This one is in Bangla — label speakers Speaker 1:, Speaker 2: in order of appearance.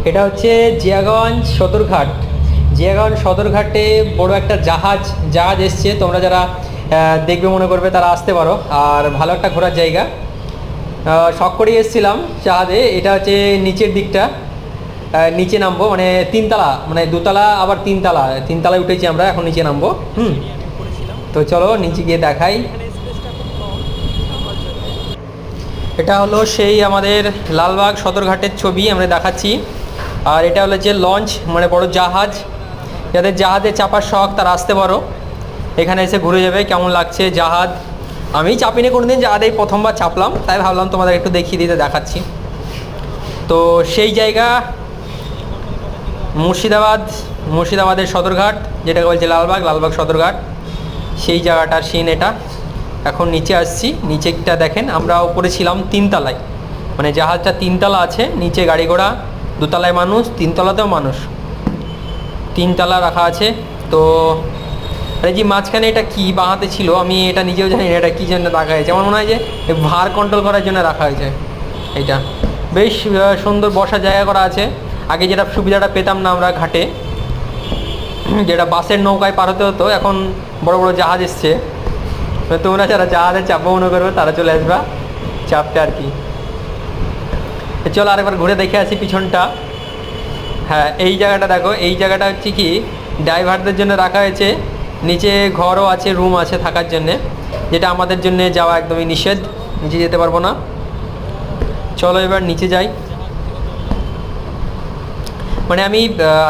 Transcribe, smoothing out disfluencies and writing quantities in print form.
Speaker 1: এটা হচ্ছে জিয়াগঞ্জ সদরঘাট। জিয়াগঞ্জ সদরঘাটে বড় একটা জাহাজ এসছে। তোমরা যারা দেখবে মনে করবে তারা আসতে পারো। আর ভালো একটা ঘোরার জায়গা। শখ করেই এসেছিলাম জাহাজে। এটা হচ্ছে নিচের দিকটা, নিচে নামবো, মানে তিনতলা, মানে দোতলা আবার তিনতলায় উঠেছি আমরা, এখন নিচে নামবো। তো চলো নিচে গিয়ে দেখাই। এটা হলো সেই আমাদের লালবাগ সদরঘাটের ছবি আমরা দেখাচ্ছি। আর এটা হলো যে লঞ্চ, মানে বড় জাহাজ। যাদের জাহাজে চাপার শখ তারা আসতে পারো, এখানে এসে ঘুরে যাবে কেমন লাগছে জাহাজ। আমি চাপিনি কোনোদিন, জাহাজে প্রথমবার চাপলাম, তাই ভাবলাম তোমাদের একটু দেখিয়ে দিতে দেখাচ্ছি। তো সেই জায়গা মুর্শিদাবাদের সদরঘাট, যেটাকে বলছে লালবাগ সদরঘাট, সেই জায়গাটার সিন এটা। এখন নিচে আসছি, নিচেটা দেখেন। আমরা উপরে ছিলাম তিনতলায়, মানে জাহাজটা তিনতলা আছে, নিচে গাড়ি ঘোড়া, দোতলায় মানুষ, তিনতলাতেও মানুষ, তিনতলা রাখা আছে। তো এই যে মাঝখানে এটা কি বাঁহাতে ছিল, আমি এটা নিজেও জানি না এটা কী জন্য রাখা হয়েছে। আমার মনে হয় যে ভার কন্ট্রোল করার জন্য রাখা হয়েছে এইটা। বেশ সুন্দর বসার জায়গা করা আছে। আগে যেটা সুবিধাটা পেতাম না আমরা ঘাটে, যেটা বাসের নৌকায় পার হতে হতো, এখন বড় বড় জাহাজ এসছে। তোমরা যারা জাহাজে চাপবো মনে করবে তারা চলে আসবা চাপতে আর কি। চলো আরেকবার ঘুরে দেখে আসি পিছনটা। হ্যাঁ, এই জায়গাটা দেখো। এই জায়গাটা হচ্ছে কি ড্রাইভারদের জন্য রাখা হয়েছে। নিচে ঘরও আছে, রুম আছে থাকার জন্যে, যেটা আমাদের জন্য যাওয়া একদমই নিষেধ, নিচে যেতে পারবো না। চলো এবার নিচে যাই। মানে আমি